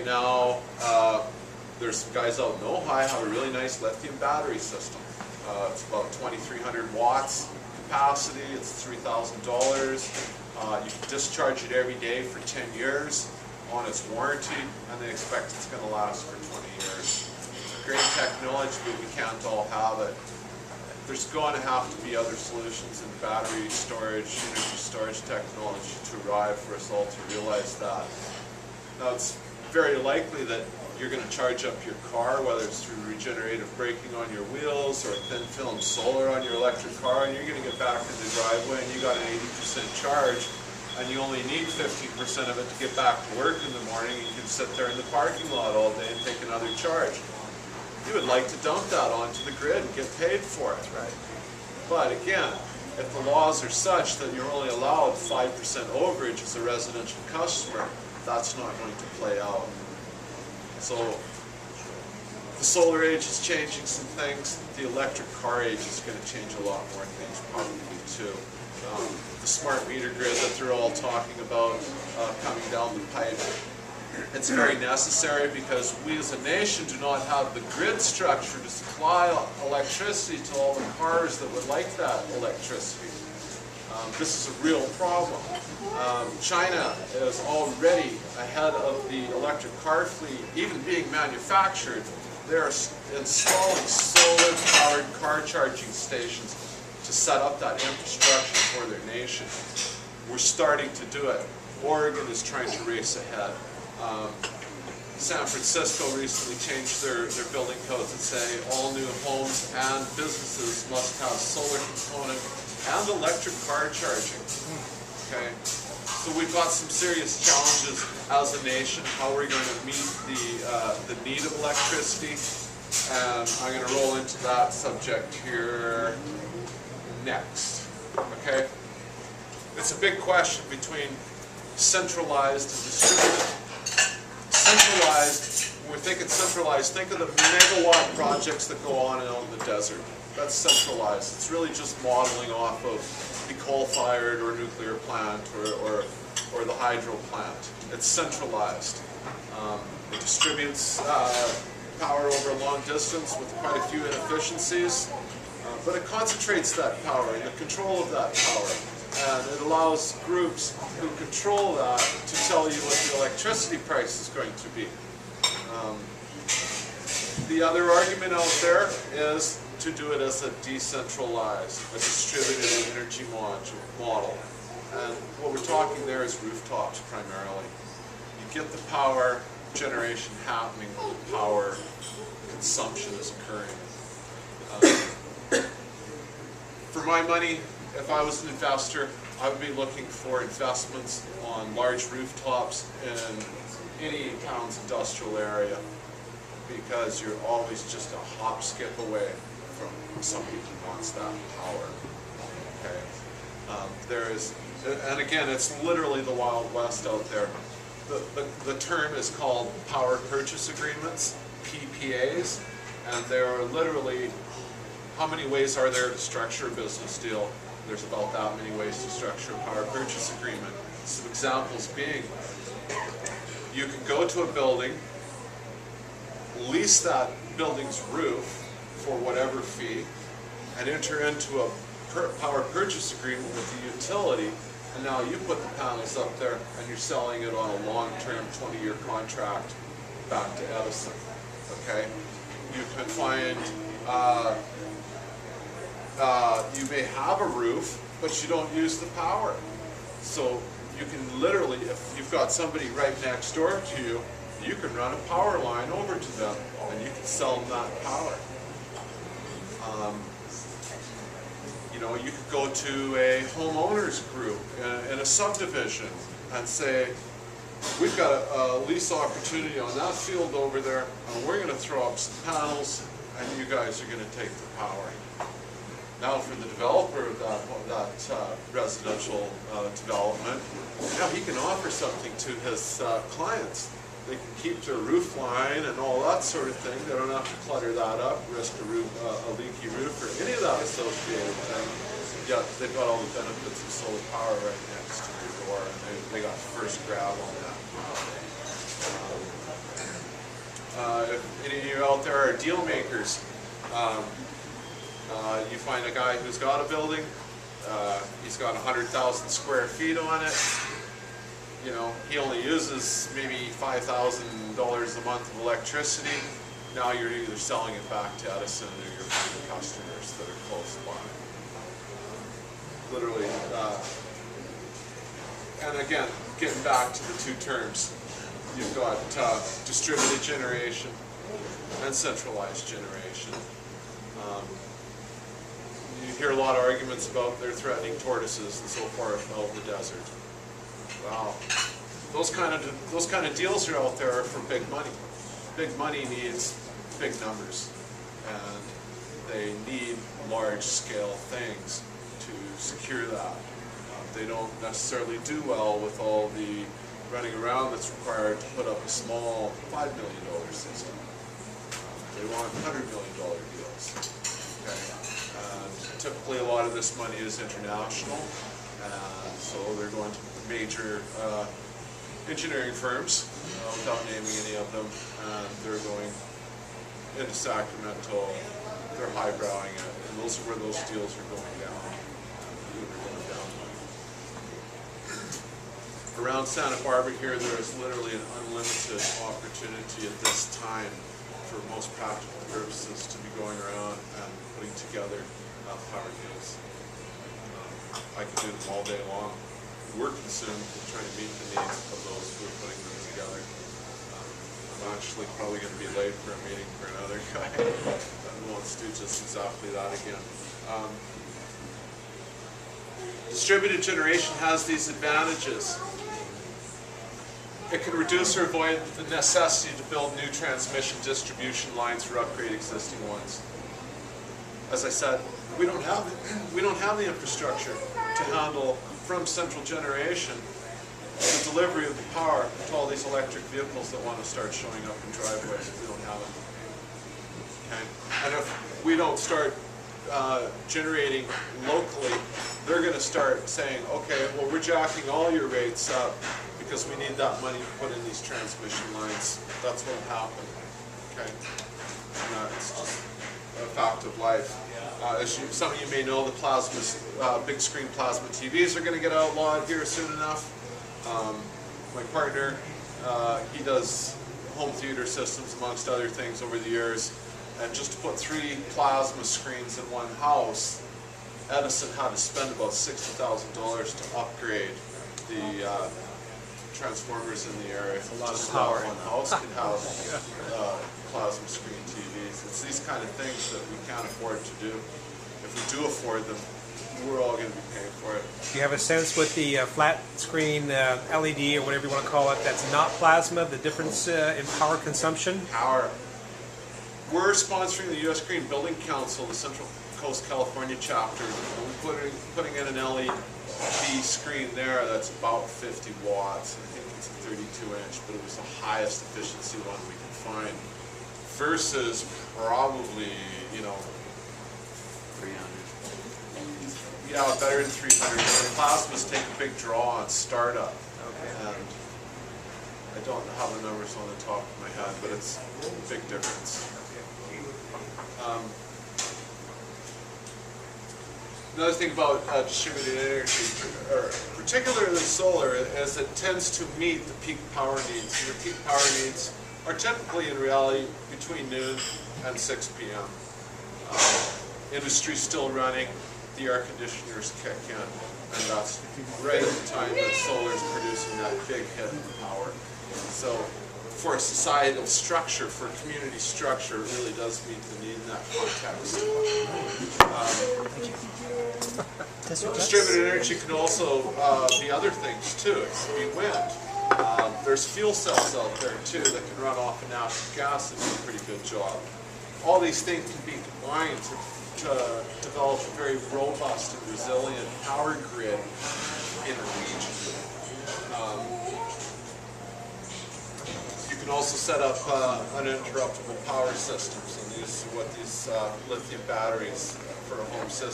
right now, there's some guys out in Ojai have a really nice lithium battery system. It's about 2,300 watts capacity. It's $3,000. You can discharge it every day for 10 years on its warranty, and they expect it's going to last for 20 years. It's a great technology, but we can't all have it. There's going to have to be other solutions in battery storage, energy storage technology to arrive for us all to realize that. Now, it's very likely that you're going to charge up your car, whether it's through regenerative braking on your wheels or thin film solar on your electric car, and you're going to get back in the driveway and you got an 80% charge, and you only need 15% of it to get back to work in the morning. You can sit there in the parking lot all day and take another charge. You would like to dump that onto the grid and get paid for it, right? But again, if the laws are such that you're only allowed 5% overage as a residential customer, that's not going to play out. So the solar age is changing some things. The electric car age is going to change a lot more things probably too. The smart meter grid that they're all talking about coming down the pipe, it's very necessary because we as a nation do not have the grid structure to supply electricity to all the cars that would like that electricity. This is a real problem. China is already ahead of the electric car fleet, even being manufactured. They're installing solar-powered car charging stations to set up that infrastructure for their nation. We're starting to do it. Oregon is trying to race ahead. San Francisco recently changed their building codes and say all new homes and businesses must have solar component and electric car charging. Okay, so we've got some serious challenges as a nation. How we're going to meet the need of electricity, and I'm going to roll into that subject here next. Okay, it's a big question between centralized and distributed. Centralized, when we're thinking centralized, think of the megawatt projects that go on out in the desert. That's centralized. It's really just modeling off of the coal-fired or nuclear plant or the hydro plant. It's centralized. It distributes power over a long distance with quite a few inefficiencies, but it concentrates that power and the control of that power. And it allows groups who control that to tell you what the electricity price is going to be. The other argument out there is to do it as a decentralized, a distributed energy model. And what we're talking there is rooftops primarily. You get the power generation happening, the power consumption is occurring. For my money, if I was an investor, I would be looking for investments on large rooftops in any town's industrial area, because you're always just a hop, skip away from somebody who wants that power. Okay, and again, it's literally the Wild West out there. The term is called power purchase agreements, PPAs, and there are literally, how many ways are there to structure a business deal? There's about that many ways to structure a power purchase agreement. Some examples being, you can go to a building, lease that building's roof for whatever fee, and enter into a power purchase agreement with the utility, and now you put the panels up there and you're selling it on a long-term 20-year contract back to Edison. Okay? You can find you may have a roof, but you don't use the power. So you can literally, if you've got somebody right next door to you, you can run a power line over to them and you can sell them that power. You know, you could go to a homeowners group in a subdivision and say, we've got a lease opportunity on that field over there, and we're going to throw up some panels, and you guys are going to take the power. Now, for the developer of that residential development, now he can offer something to his clients. They can keep their roof line and all that sort of thing. They don't have to clutter that up, risk a leaky roof or any of that associated thing. Yet they've got all the benefits of solar power right next to their door, and they got first grab on that. If any of you out there are deal makers, you find a guy who's got a building, he's got 100,000 square feet on it. You know, he only uses maybe $5,000 a month of electricity. Now you're either selling it back to Edison or you're finding customers that are close by. Literally, and again, getting back to the two terms, you've got distributed generation and centralized generation. You hear a lot of arguments about they're threatening tortoises and so forth out in the desert. Wow, those kind of deals are out there for big money. Big money needs big numbers, and they need large-scale things to secure that. They don't necessarily do well with all the running around that's required to put up a small $5 million system. They want $100 million deals. Okay. And typically a lot of this money is international, and so they're going to major engineering firms, without naming any of them, and they're going into Sacramento, they're highbrowing it, and those are where those deals are going down. Around Santa Barbara here, there is literally an unlimited opportunity at this time for most practical purposes to be going around and putting together power deals. I could do them all day long. We're consumed with trying to meet the needs of those who are putting them together. I'm actually probably going to be late for a meeting for another guy that wants to do just exactly that again. Distributed generation has these advantages. It can reduce or avoid the necessity to build new transmission distribution lines or upgrade existing ones. As I said, we don't have the infrastructure to handle from central generation the delivery of the power to all these electric vehicles that want to start showing up in driveways. We don't have it. Okay? And if we don't start generating locally, they're going to start saying, okay, well, we're jacking all your rates up because we need that money to put in these transmission lines. That's what will happen. Okay? And that's just a fact of life. As some of you may know, the big screen plasma TVs are going to get outlawed here soon enough. My partner, he does home theater systems amongst other things over the years, and just to put 3 plasma screens in one house, Edison had to spend about $60,000 to upgrade the transformers in the area. That's a lot just of power. One house could have plasma screen TVs. It's these kind of things that we can't afford to do. If we do afford them, we're all going to be paying for it. Do you have a sense with the flat screen LED or whatever you want to call it, that's not plasma, the difference in power consumption? Power. We're sponsoring the U.S. Green Building Council, the Central Coast California chapter. We're putting in an LED screen there that's about 50 watts. I think it's a 32-inch, but it was the highest efficiency one we could find. Versus probably, 300. Yeah, better than 300. Plasmas take a big draw on startup. Okay. And I don't have the numbers on the top of my head, but it's a big difference. Another thing about distributed energy, or particularly solar, is it tends to meet the peak power needs. And the peak power needs are typically, in reality, between noon and 6 p.m. Industry's still running, the air conditioners kick in, and that's right at the time that solar is producing that big hit of power. So for a societal structure, for a community structure, it really does meet the need in that context. Distributed energy can also be other things too. It can be wind. There's fuel cells out there too that can run off of natural gas and do a pretty good job. All these things can be combined to develop a very robust and resilient power grid in a region. You can also set up uninterruptible power systems, and use what these lithium batteries for a home system.